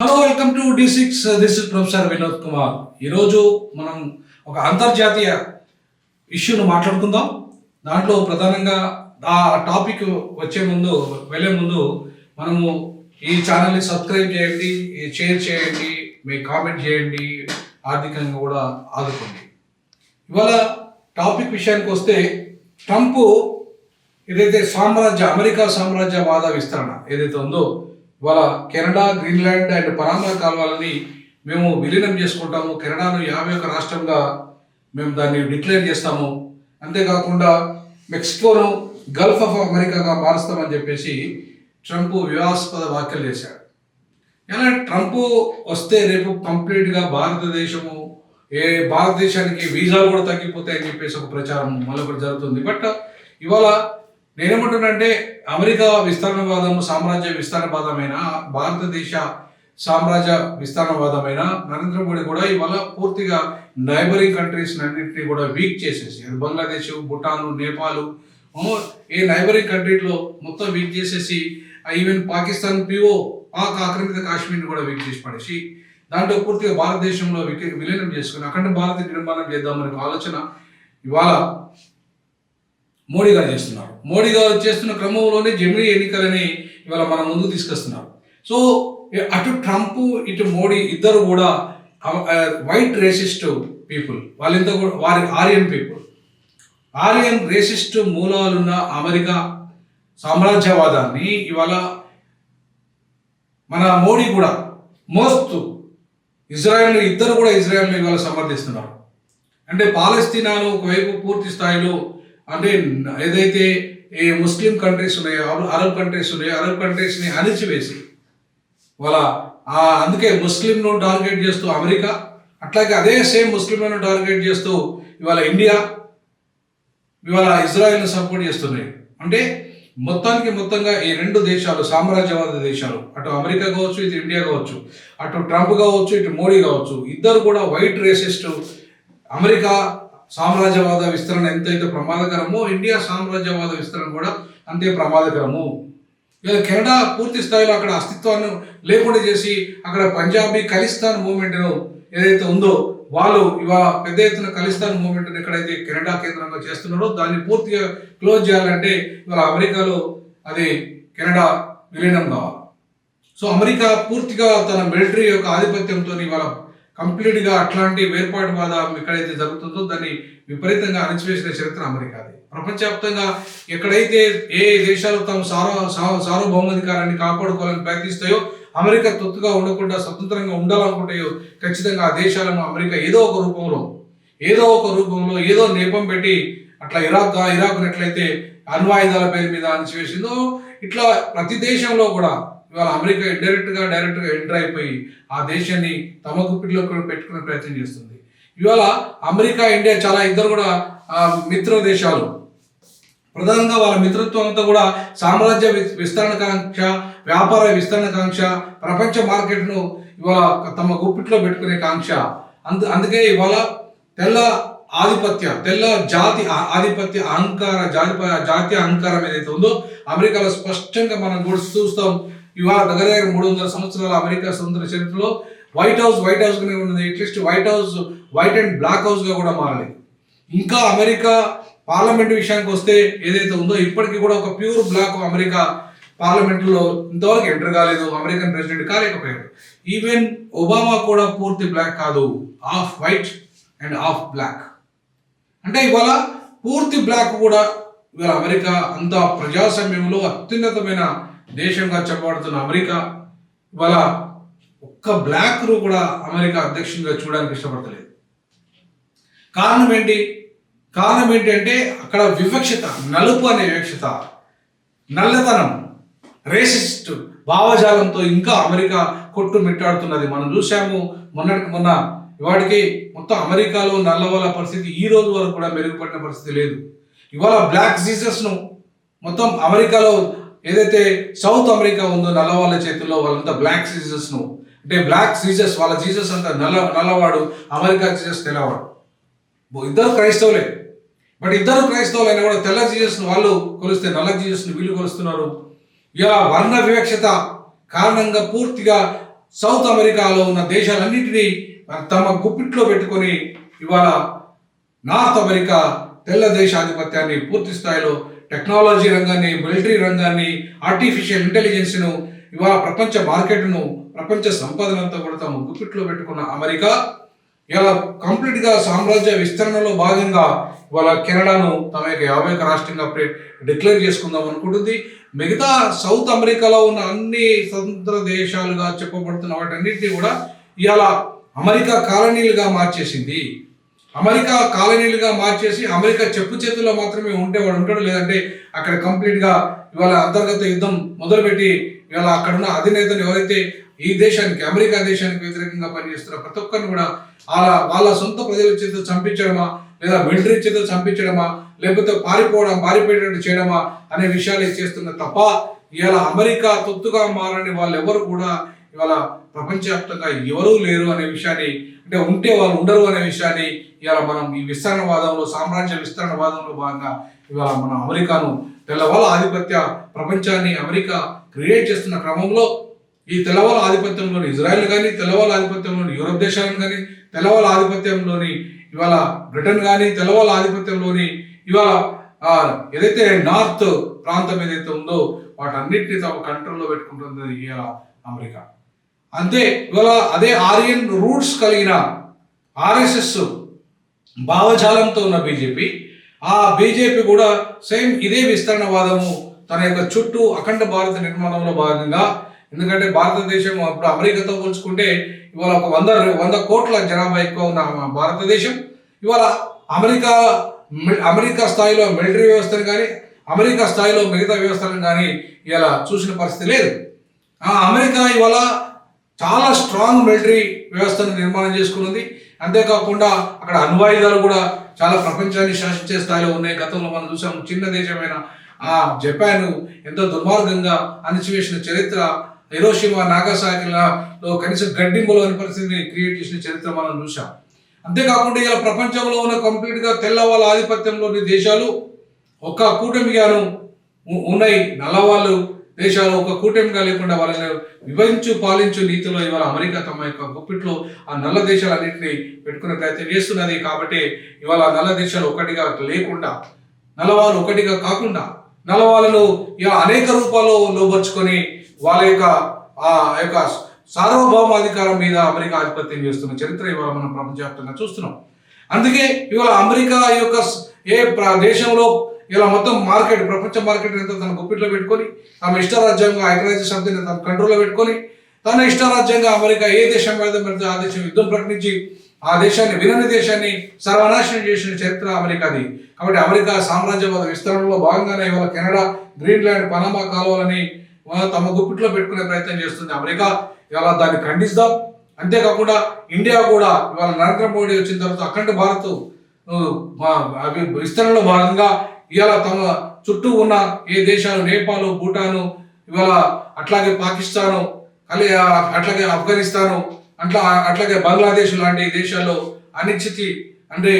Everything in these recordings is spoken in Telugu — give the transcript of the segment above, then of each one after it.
Hello, welcome to D6. This is professor Vinod Kumar. ఈరోజు మనం ఒక అంతర్జాతీయ ఇష్యూను మాట్లాడుకుందాం. దాంట్లో ప్రధానంగా ఆ టాపిక్ వెళ్ళే ముందు మనము ఈ ఛానల్ని సబ్స్క్రైబ్ చేయండి, షేర్ చేయండి, మీ కామెంట్ చేయండి, ఆర్థికంగా కూడా ఆదుకోండి. ఇవాళ టాపిక్ విషయానికి వస్తే, ట్రంప్ ఏదైతే అమెరికా సామ్రాజ్యవాద విస్తరణ ఏదైతే ఉందో, ఇవాళ కెనడా, గ్రీన్లాండ్ అండ్ పనామా కాలువలని మేము విలీనం చేసుకుంటాము, కెనడాను 51 రాష్ట్రంగా మేము దాన్ని డిక్లేర్ చేస్తాము, అంతేకాకుండా మెక్సికోను గల్ఫ్ ఆఫ్ అమెరికాగా మారుస్తామని చెప్పేసి ట్రంప్ వివాదాస్పద వ్యాఖ్యలు చేశాడు. ఇలా ట్రంప్ వస్తే రేపు కంప్లీట్గా భారతదేశానికి వీసాలు కూడా తగ్గిపోతాయని చెప్పేసి ఒక ప్రచారం మళ్ళొకటి జరుగుతుంది. బట్ ఇవాళ నేనేమంటున్నానంటే, అమెరికా విస్తరణవాదము సామ్రాజ్య విస్తరణవాదమైన, భారతదేశ సామ్రాజ్య విస్తరణవాదమైన నరేంద్ర మోడీ కూడా ఇవాళ పూర్తిగా నైబరింగ్ కంట్రీస్ అన్నింటినీ కూడా వీక్ చేసేసి, బంగ్లాదేశ్, భూటాన్, నేపాల్, ఈ నైబరింగ్ కంట్రీలో మొత్తం వీక్ చేసేసి, ఈవెన్ పాకిస్తాన్ పాక్ ఆక్రమిత కాశ్మీర్ని కూడా వీక్ చేసి పడేసి, దాంట్లో పూర్తిగా భారతదేశంలో విలీనం చేసుకుని అఖండ భారత నిర్మాణం చేద్దామనే ఆలోచన ఇవాళ మోడీ గారు చేస్తున్నారు. మోడీ గారు చేస్తున్న క్రమంలోనే జమిలీ ఎన్నికలని ఇవాళ మన ముందు తీసుకొస్తున్నారు. సో అటు ట్రంప్, ఇటు మోడీ ఇద్దరు కూడా వైట్ రేసిస్ట్ పీపుల్, వాళ్ళంతా కూడా ఆరియన్ పీపుల్, ఆరియన్ రేసిస్ట్ మూలాలున్న అమెరికా సామ్రాజ్యవాదాన్ని ఇవాళ మన మోడీ కూడా మోస్తూ ఇద్దరు కూడా ఇజ్రాయెల్ని ఇవాళ సమర్థిస్తున్నారు. అంటే పాలస్తీనాను ఒకవైపు పూర్తి స్థాయిలో, అంటే ఏదైతే ఈ ముస్లిం కంట్రీస్ ఉన్నాయో, అరబ్ కంట్రీస్ని అణిచివేసి అందుకే ముస్లింను టార్గెట్ చేస్తూ అమెరికా, అట్లాగే అదే సేమ్ ముస్లింలను టార్గెట్ చేస్తూ ఇవాళ ఇండియా, ఇవాళ ఇజ్రాయెల్ని సపోర్ట్ చేస్తున్నాయి. అంటే మొత్తంగా ఈ రెండు దేశాలు సామ్రాజ్యవాద దేశాలు, అటు అమెరికా కావచ్చు, ఇటు ఇండియా కావచ్చు, అటు ట్రంప్ కావచ్చు, ఇటు మోడీ కావచ్చు, ఇద్దరు కూడా వైట్ రేసిస్ట్. అమెరికా సామ్రాజ్యవాద విస్తరణ ఎంతైతే ప్రమాదకరమో, ఇండియా సామ్రాజ్యవాద విస్తరణ కూడా అంతే ప్రమాదకరము. ఇలా కెనడా పూర్తి స్థాయిలో అక్కడ అస్తిత్వాన్ని లేకుండా చేసి, అక్కడ పంజాబీ ఖలిస్తాన్ మూవ్మెంట్ను ఏదైతే ఉందో, వాళ్ళు ఇవాళ పెద్ద ఎత్తున ఖలిస్తాన్ మూవ్మెంట్ని ఎక్కడైతే కెనడా కేంద్రంగా చేస్తున్నారో దాన్ని పూర్తిగా క్లోజ్ చేయాలంటే ఇవాళ అమెరికాలో అది కెనడా విలీనం కావాలి. సో అమెరికా పూర్తిగా తన మిలిటరీ యొక్క ఆధిపత్యంతో ఇవాళ కంప్లీట్గా అట్లాంటి వేర్పాటువాదం ఎక్కడైతే జరుగుతుందో దాన్ని విపరీతంగా అణచివేసిన చరిత్ర అమెరికాది. ప్రపంచవ్యాప్తంగా ఎక్కడైతే ఏ దేశాలు తమ సార్వభౌమాధికారాన్ని కాపాడుకోవాలని ప్రయత్నిస్తాయో, అమెరికా తొత్తుగా ఉండకుండా స్వతంత్రంగా ఉండాలనుకుంటాయో, ఖచ్చితంగా ఆ దేశాలను అమెరికా ఏదో ఒక రూపంలో ఏదో నేపం పెట్టి, అట్లా ఇరాక్ ఎట్లయితే అణ్వాయుధాల పేరు మీద అణచివేసిందో, ఇట్లా ప్రతి దేశంలో కూడా ఇవాళ అమెరికా డైరెక్ట్గా ఎంటర్ అయిపోయి ఆ దేశాన్ని తమ గుప్పిట్లో పెట్టుకునే ప్రయత్నం చేస్తుంది. ఇవాళ అమెరికా, ఇండియా చాలా ఇద్దరు కూడా మిత్ర దేశాలు. ప్రధానంగా వాళ్ళ మిత్రత్వం అంతా కూడా సామ్రాజ్య విస్తరణకాంక్ష, వ్యాపార విస్తరణకాంక్ష, ప్రపంచ మార్కెట్ను ఇవాళ తమ గుప్పిట్లో పెట్టుకునే కాంక్ష. అందుకే ఇవాళ తెల్ల జాతి ఆధిపత్య అహంకార, జాతీయ అహంకారం ఏదైతే ఉందో అమెరికాలో స్పష్టంగా మనం కూడా చూస్తాం. ఇవాళ దగ్గర 300 సంవత్సరాల అమెరికా స్వతంత్ర చరిత్రలో వైట్ హౌస్గానే ఉన్నది. అట్లీస్ట్ వైట్ అండ్ బ్లాక్ హౌస్గా కూడా మారలేదు. ఇంకా అమెరికా పార్లమెంట్ విషయానికి వస్తే ఏదైతే ఉందో, ఇప్పటికీ కూడా ఒక ప్యూర్ బ్లాక్ అమెరికా పార్లమెంట్లో ఇంతవరకు ఎంటర్ కాలేదు, అమెరికన్ ప్రెసిడెంట్ కాలేకపోయాడు. ఈవెన్ ఒబామా కూడా పూర్తి బ్లాక్ కాదు, half white and half black. అంటే ఇవాళ పూర్తి బ్లాక్ కూడా ఇవాళ అమెరికా అంత ప్రజాస్వామ్యంలో అత్యున్నతమైన దేశంగా చెప్పబడుతున్న అమెరికా ఇవాళ ఒక్క బ్లాక్ను కూడా అమెరికా అధ్యక్షునిగా చూడడానికి ఇష్టపడతలేదు. కారణం ఏంటి అంటే అక్కడ వివక్షత, నలుపు అనే వివక్షత, నల్లతనం, రేసిస్ట్ భావజాలంతో ఇంకా అమెరికా కొట్టుమిట్టాడుతున్నది. మనం చూసాము మొన్న. ఇవాటికి మొత్తం అమెరికాలో నల్లవాళ్ళ పరిస్థితి ఈ రోజు వరకు కూడా మెరుగుపడిన పరిస్థితి లేదు. ఇవాళ బ్లాక్ జీసస్ను మొత్తం అమెరికాలో ఏదైతే సౌత్ అమెరికా ఉందో నల్లవాళ్ళ చేతుల్లో, వాళ్ళంతా బ్లాక్ జీసస్ను, అంటే బ్లాక్ జీసస్, వాళ్ళ జీసస్ అంతా నల్లవాడు, అమెరికా జీసస్ తెల్లవాడు. ఇద్దరు క్రైస్తవులే. బట్ ఇద్దరు క్రైస్తవులు అయినా కూడా తెల్ల జీసస్ను వాళ్ళు కొలిస్తే నల్ల జీసస్ను వీళ్ళు కొలుస్తున్నారు. ఇలా వర్ణ వివక్షత కారణంగా పూర్తిగా సౌత్ అమెరికాలో ఉన్న దేశాలన్నింటినీ తమ గుప్పిట్లో పెట్టుకొని ఇవాళ నార్త్ అమెరికా తెల్ల దేశాధిపత్యాన్ని పూర్తి స్థాయిలో టెక్నాలజీ రంగాన్ని, మిలిటరీ రంగాన్ని, ఆర్టిఫిషియల్ ఇంటెలిజెన్స్ను, ఇవాళ ప్రపంచ మార్కెట్ను, ప్రపంచ సంపదనంతా కూడా తమ గుప్పిట్లో పెట్టుకున్న అమెరికా ఇలా కంప్లీట్గా సామ్రాజ్య విస్తరణలో భాగంగా ఇవాళ కెనడాను తమ యొక్క 51వ రాష్ట్రంగా డిక్లేర్ చేసుకుందాం అనుకుంటుంది. మిగతా సౌత్ అమెరికాలో ఉన్న అన్ని స్వతంత్ర దేశాలుగా చెప్పబడుతున్న వాటన్నిటిని కూడా ఇవాళ అమెరికా కాలనీలుగా మార్చేసింది. అమెరికా కాలనీలుగా మార్చేసి అమెరికా చెప్పు చేతుల్లో మాత్రమే ఉంటే వాడు ఉంటాడు, లేదంటే అక్కడ కంప్లీట్గా ఇవాళ అంతర్గత యుద్ధం మొదలుపెట్టి ఇవాళ అక్కడున్న అధినేతను ఎవరైతే ఈ దేశానికి, అమెరికా దేశానికి వ్యతిరేకంగా పనిచేస్తున్నారో ప్రతి ఒక్కరిని కూడా వాళ్ళ సొంత ప్రజల చేత చంపించడమా, లేదా మిలిటరీ చేత చంపించడమా, లేకపోతే పారిపోయేటట్టు చేయడమా అనే విషయాలు చేస్తున్న తప్ప ఇవాళ అమెరికా తొత్తుగా మారని వాళ్ళు ఎవరు కూడా ఇవాళ ప్రపంచవ్యాప్తంగా ఎవరూ లేరు అనే విషయాన్ని, అంటే ఉంటే వాళ్ళు ఉండరు అనే విషయాన్ని ఇవాళ మనం ఈ విస్తరణవాదంలో, సామ్రాజ్య విస్తరణవాదంలో భాగంగా ఇవాళ మనం అమెరికాను, తెల్లవాళ్ళ ఆధిపత్య ప్రపంచాన్ని అమెరికా క్రియేట్ చేస్తున్న క్రమంలో ఈ తెల్లవాళ్ళ ఆధిపత్యంలోని ఇజ్రాయెల్ కానీ, తెల్లవాళ్ళ ఆధిపత్యంలోని యూరప్ దేశాలను కానీ, తెల్లవాళ్ళ ఆధిపత్యంలోని ఇవాళ బ్రిటన్ కానీ, తెల్లవాళ్ళ ఆధిపత్యంలోని ఇవాళ ఏదైతే నార్త్ ప్రాంతం ఏదైతే ఉందో వాటన్నిటిని తమ కంట్రోల్లో పెట్టుకుంటుంది ఇవాళ అమెరికా. అంతే ఇవాళ అదే ఆరియన్ రూట్స్ కలిగిన ఆర్ఎస్ఎస్ భావజాలంతో ఉన్న బీజేపీ కూడా సేమ్ ఇదే విస్తరణవాదము తన యొక్క చుట్టూ అఖండ భారత నిర్మాణంలో భాగంగా, ఎందుకంటే భారతదేశం అప్పుడు అమెరికాతో పోల్చుకుంటే ఇవాళ ఒక 100 కోట్ల జనాభా ఎక్కువ ఉన్న భారతదేశం ఇవాళ అమెరికా స్థాయిలో మిలిటరీ వ్యవస్థను కానీ, అమెరికా స్థాయిలో మిగతా వ్యవస్థలను కానీ ఇలా చూసిన పరిస్థితి లేదు. అమెరికా ఇవాళ చాలా స్ట్రాంగ్ మిలిటరీ వ్యవస్థను నిర్మాణం చేసుకున్నది. అంతేకాకుండా అక్కడ అణ్వాయుధాలు కూడా చాలా ప్రపంచాన్ని శాసించే స్థాయిలో ఉన్నాయి. గతంలో మనం చూసాం, చిన్న దేశమైన జపాన్ ఎంతో దుర్మార్గంగా అణిచివేసిన చరిత్ర, హిరోషిమా నాగాసాకిలో కనీసం గడ్డింపులోని పరిస్థితిని క్రియేట్ చేసిన చరిత్ర మనం చూసాం. అంతేకాకుండా ఇలా ప్రపంచంలో ఉన్న కంప్లీట్గా తెల్లవాళ్ళ ఆధిపత్యంలోని దేశాలు ఒక కూటమిగాను ఉన్నాయి. నల్లవాళ్ళు దేశాలు ఒక కూటమిగా లేకుండా వాళ్ళని విభజించు పాలించు నీతిలో ఇవాళ అమెరికా తమ యొక్క గుప్పిట్లో ఆ నల్ల దేశాలన్నింటినీ పెట్టుకునే ప్రయత్నం చేస్తున్నది. కాబట్టి ఇవాళ నల్ల దేశాలు ఒకటిగా లేకుండా, నల్లవాళ్ళు ఒకటిగా కాకుండా నల్లవాళ్ళను ఇలా అనేక రూపాల్లో లోబర్చుకొని వాళ్ళ యొక్క సార్వభౌమాధికారం మీద అమెరికా ఆధిపత్యం చేస్తున్న చరిత్ర ఇవాళ మనం ప్రపంచవ్యాప్తంగా చూస్తున్నాం. అందుకే ఇవాళ అమెరికా యొక్క దేశంలో ఇలా మొత్తం మార్కెట్, ప్రపంచ మార్కెట్ అంతా తన గుప్పిట్లో పెట్టుకొని తమ ఇష్టరాజ్యంగా ఐక్యరాజ్య సమితిని తన కంట్రోల్లో పెట్టుకొని తన ఇష్టరాజ్యంగా అమెరికా ఏ దేశం పెడితే ఆ దేశం యుద్ధం ప్రకటించి ఆ దేశాన్ని, వినని దేశాన్ని సర్వనాశనం చేసిన చరిత్ర అమెరికాది. కాబట్టి అమెరికా సామ్రాజ్యవాద విస్తరణలో భాగంగానే ఇవాళ కెనడా, గ్రీన్లాండ్, పనామా కాలువలని తమ గుప్పిట్లో పెట్టుకునే ప్రయత్నం చేస్తుంది అమెరికా. ఇవాళ దాన్ని ఖండిస్తాం. అంతేకాకుండా ఇండియా కూడా ఇవాళ నరేంద్ర మోడీ వచ్చిన తర్వాత అఖండ భారత్ విస్తరణలో భాగంగా ఇవాళ తమ చుట్టూ ఉన్న ఏ దేశాలు, నేపాల్, భూటాను, ఇవాళ అట్లాగే పాకిస్తాను, అట్లాగే ఆఫ్ఘనిస్తాను, అట్లాగే బంగ్లాదేశ్ లాంటి దేశాల్లో అనిశ్చితి, అంటే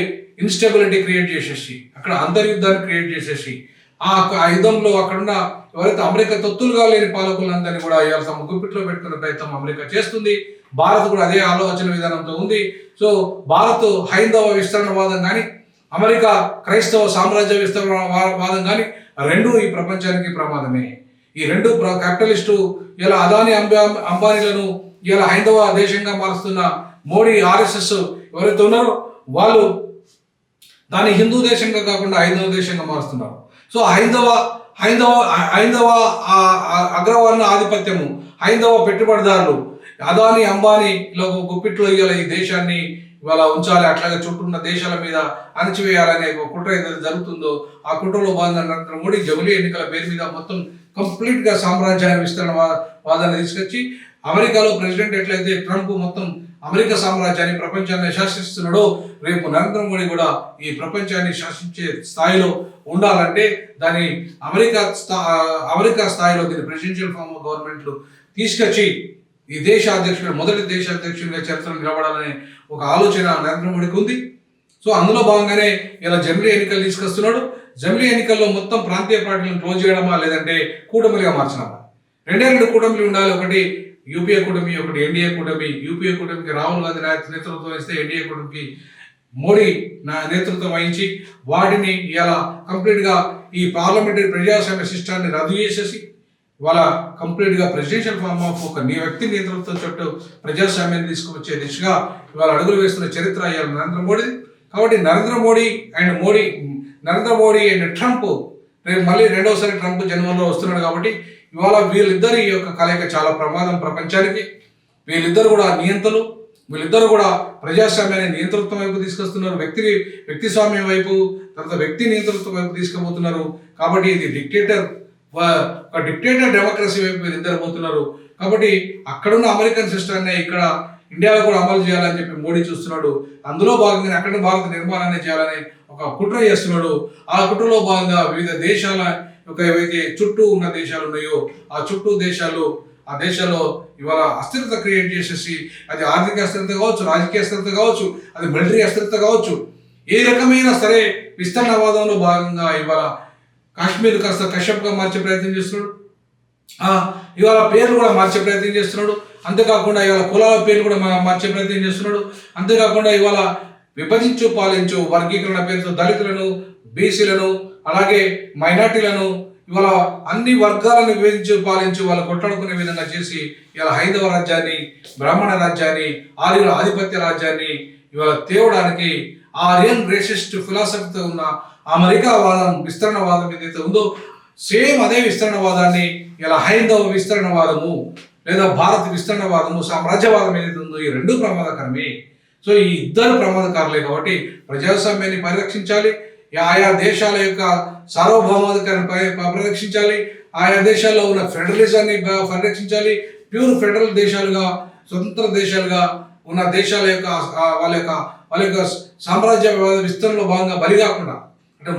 ఇన్స్టెబిలిటీ క్రియేట్ చేసేసి, అక్కడ అంతర్యుద్ధాన్ని క్రియేట్ చేసేసి ఆ యుద్ధంలో అక్కడున్న ఎవరైతే అమెరికా తొత్తులుగా లేని పాలకులందరినీ కూడా ఇవాళ తమ గుప్పిట్లో పెట్టుకునే ప్రయత్నం అమెరికా చేస్తుంది. భారత్ కూడా అదే ఆలోచన విధానంతో ఉంది. సో భారత్ హైందవ విస్తరణవాదం కానీ, అమెరికా క్రైస్తవ సామ్రాజ్య విస్తరణవాదం కానీ రెండు ఈ ప్రపంచానికి ప్రమాదమే. ఈ రెండు క్యాపిటలిస్టు ఇలా అదాని అంబానీలను ఇలా హైందవ దేశంగా మారుస్తున్న మోడీ, ఆర్ఎస్ఎస్ ఎవరైతే ఉన్నారో వాళ్ళు దాన్ని హిందూ దేశంగా కాకుండా హైందవ దేశంగా మారుస్తున్నారు. సో హైందవ అగ్రవర్ణ ఆధిపత్యము, హైందవ పెట్టుబడిదారులు, అదాని అంబానీలో గుప్పిట్లో ఇవాళ ఈ దేశాన్ని ఇవాళ ఉంచాలి, అట్లాగే చుట్టూ ఉన్న దేశాల మీద అణచివేయాలనే ఒక కుట్ర ఏదైతే జరుగుతుందో ఆ కుట్రలో భాగంగా నరేంద్ర మోడీ జమిలీ ఎన్నికల పేరు మీద మొత్తం కంప్లీట్గా సామ్రాజ్యాన్ని విస్తరణ వాదాన్ని తీసుకొచ్చి, అమెరికాలో ప్రెసిడెంట్ ఎట్లయితే ట్రంప్ మొత్తం అమెరికా సామ్రాజ్యాన్ని, ప్రపంచాన్ని శాసిస్తున్నాడో రేపు నరేంద్ర మోడీ కూడా ఈ ప్రపంచాన్ని శాసించే స్థాయిలో ఉండాలంటే దాన్ని అమెరికా స్థాయిలో దీన్ని ప్రెసిడెన్షియల్ ఫార్మ్ ఆఫ్ గవర్నమెంట్లు తీసుకొచ్చి ఈ మొదటి దేశ అధ్యక్షుడిగా చరిత్రలో నిలబడాలనే ఒక ఆలోచన నరేంద్ర మోడీకి ఉంది. సో అందులో భాగంగానే ఇలా జమిలీ ఎన్నికలు తీసుకొస్తున్నాడు. జమిలీ ఎన్నికల్లో మొత్తం ప్రాంతీయ పార్టీలను క్లోజ్ చేయడమా, లేదంటే కూటమిలుగా మార్చడమా? 2 కూటమిలు ఉండాలి. ఒకటి యూపీఏ కూటమి, ఒకటి ఎన్డీఏ కూటమి. యూపీఏ కూటమికి రాహుల్ గాంధీ నేతృత్వం వహిస్తే ఎన్డీఏ కూటమికి మోడీ నేతృత్వం వహించి వాటిని ఇలా కంప్లీట్గా ఈ పార్లమెంటరీ ప్రజాస్వామ్య సిస్టాన్ని రద్దు చేసేసి ఇవాళ కంప్లీట్గా ప్రెసిడెన్షియల్ ఫార్మ్ ఆఫ్ ఒక వ్యక్తి నేతృత్వం చుట్టూ ప్రజాస్వామ్యాన్ని తీసుకువచ్చే దిశగా ఇవాళ అడుగులు వేస్తున్న చరిత్ర ఇవాళ నరేంద్ర మోడీ. కాబట్టి నరేంద్ర మోడీ అండ్ ట్రంప్ రేపు మళ్ళీ రెండవసారి ట్రంప్ జన్మలో వస్తున్నాడు. కాబట్టి ఇవాళ వీళ్ళిద్దరి యొక్క కలయిక చాలా ప్రమాదం ప్రపంచానికి. వీళ్ళిద్దరు కూడా నియంతలు, వీళ్ళిద్దరు కూడా ప్రజాస్వామ్యాన్ని నియంతృత్వం వైపు తీసుకొస్తున్నారు, వ్యక్తి స్వామ్యం వైపు, తర్వాత వ్యక్తి నియంతృత్వం వైపు తీసుకుపోతున్నారు. కాబట్టి ఇది ఒక డిక్టేటర్ డెమోక్రసీ వైపు వీళ్ళిద్దరు పోతున్నారు. కాబట్టి అక్కడున్న అమెరికన్ సిస్టమ్ని ఇక్కడ ఇండియాలో కూడా అమలు చేయాలని చెప్పి మోడీ చూస్తున్నాడు. అందులో భాగంగా అక్కడ భారత నిర్మాణాన్ని చేయాలని ఒక కుట్ర చేస్తున్నాడు. ఆ కుట్రలో భాగంగా వివిధ దేశాల యొక్క ఏవైతే చుట్టూ ఉన్న దేశాలు ఉన్నాయో ఆ దేశాల్లో ఇవాళ అస్థిరత క్రియేట్ చేసేసి, అది ఆర్థిక అస్థిరత కావచ్చు, రాజకీయ అస్థిరత కావచ్చు, అది మిలిటరీ అస్థిరత కావచ్చు, ఏ రకమైన సరే విస్తరణవాదంలో భాగంగా ఇవాళ కాశ్మీర్ కాస్త కశ్యప్గా మార్చే ప్రయత్నం చేస్తున్నాడు. ఇవాళ పేర్లు కూడా మార్చే ప్రయత్నం చేస్తున్నాడు. అంతేకాకుండా ఇవాళ కులాల పేర్లు కూడా మార్చే ప్రయత్నం చేస్తున్నాడు. అంతేకాకుండా ఇవాళ విభజించు పాలించు వర్గీకరణ పేరుతో దళితులను, బీసీలను, అలాగే మైనార్టీలను, ఇవాళ అన్ని వర్గాలను విభజించు పాలించు వాళ్ళు కొట్లాడుకునే విధంగా చేసి ఇవాళ హైందవ రాజ్యాన్ని, బ్రాహ్మణ రాజ్యాన్ని, ఆర్యుల ఆధిపత్య రాజ్యాన్ని ఇవాళ తేవడానికి ఆర్యన్ రేసిస్ట్ ఫిలాసఫీతో ఉన్న అమెరికావాదం, విస్తరణవాదం ఏదైతే ఉందో సేమ్ అదే విస్తరణవాదాన్ని ఇలా హైందవ విస్తరణవాదము లేదా భారత విస్తరణవాదము, సామ్రాజ్యవాదం ఏదైతే ఉందో ఈ రెండు ప్రమాదకరమే. సో ఈ ఇద్దరు ప్రమాదకారులే. కాబట్టి ప్రజాస్వామ్యాన్ని పరిరక్షించాలి, ఆయా దేశాల యొక్క సార్వభౌమాధికారాన్ని పరిరక్షించాలి, ఆయా దేశాల్లో ఉన్న ఫెడరలిజాన్ని పరిరక్షించాలి. ప్యూర్ ఫెడరల్ దేశాలుగా, స్వతంత్ర దేశాలుగా ఉన్న దేశాల యొక్క వాళ్ళ యొక్క సామ్రాజ్యవాద విస్తరణలో భాగంగా బలి కాకుండా, అంటే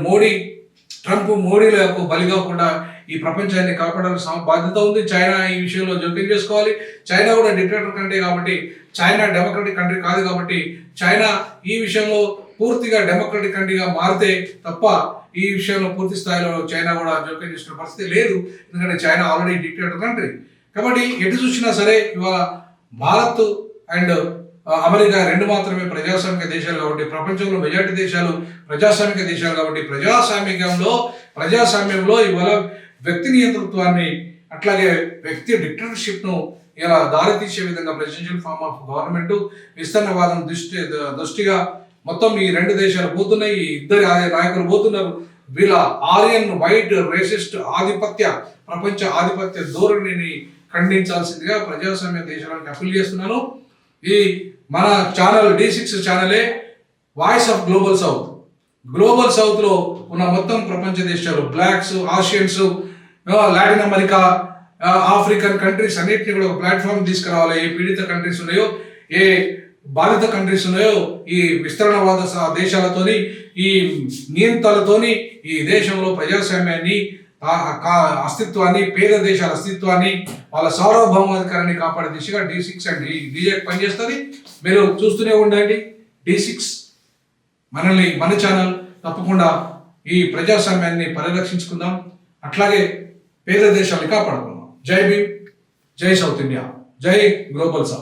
మోడీల యొక్క బలి కాకుండా ఈ ప్రపంచాన్ని కాపాడాల్సిన బాధ్యత ఉంది. చైనా ఈ విషయంలో జోక్యం చేసుకోవాలి. చైనా కూడా డిక్టేటర్ కంట్రీ కాబట్టి, చైనా డెమోక్రటిక్ కంట్రీ కాదు కాబట్టి, చైనా ఈ విషయంలో పూర్తిగా డెమోక్రటిక్ కంట్రీగా మారితే తప్ప ఈ విషయంలో పూర్తి స్థాయిలో చైనా కూడా జోక్యం చేసుకునే పరిస్థితి లేదు. ఎందుకంటే చైనా ఆల్రెడీ డిక్టేటర్ కంట్రీ. కాబట్టి ఎటు చూసినా సరే ఇవాళ భారత్ అండ్ అమెరికా రెండు మాత్రమే ప్రజాస్వామిక దేశాలు కాబట్టి, ప్రపంచంలో మెజార్టీ దేశాలు ప్రజాస్వామిక దేశాలు కాబట్టి, ప్రజాస్వామ్యంలో ఇవాళ వ్యక్తి నియంతృత్వాన్ని, అట్లాగే వ్యక్తి డిక్టేటర్షిప్ను ఇలా దారితీసే విధంగా ప్రెసిడెన్షియల్ ఫార్మ్ ఆఫ్ గవర్నమెంట్ విస్తరణవాదం దృష్టిగా మొత్తం ఈ రెండు దేశాలు పోతున్నాయి. ఈ ఇద్దరు నాయకులు పోతున్నారు. వీళ్ళ ఆరియన్ వైట్ రేసిస్ట్ ప్రపంచ ఆధిపత్య ధోరణిని ఖండించాల్సిందిగా ప్రజాస్వామ్య దేశాలకు అప్పీల్ చేస్తున్నాను. ఈ మన ఛానల్ D6 ఛానలే వాయిస్ ఆఫ్ గ్లోబల్ సౌత్లో ఉన్న మొత్తం ప్రపంచ దేశాలు, blacks, Asians, Latin America, African countries అన్నింటినీ కూడా ఒక ప్లాట్ఫామ్ తీసుకురావాలి. ఏ పీడిత కంట్రీస్ ఉన్నాయో, ఏ బాధిత కంట్రీస్ ఉన్నాయో, ఈ విస్తరణవాద దేశాలతోని, ఈ నియంతలతోని ఈ దేశంలో ప్రజాస్వామ్యాన్ని, అస్తిత్వాన్ని, పేద దేశాల అస్తిత్వాన్ని, వాళ్ళ సార్వభౌమాధికారాన్ని కాపాడే దిశగా D6 అండ్ DJ పనిచేస్తుంది. మీరు చూస్తూనే ఉండండి D6 మన ఛానల్. తప్పకుండా ఈ ప్రజాస్వామ్యాన్ని పరిరక్షించుకుందాం, అట్లాగే పేద దేశాన్ని కాపాడుకుందాం. జై భీమ్, జై సౌత్ ఇండియా, జై గ్లోబల్ సౌత్.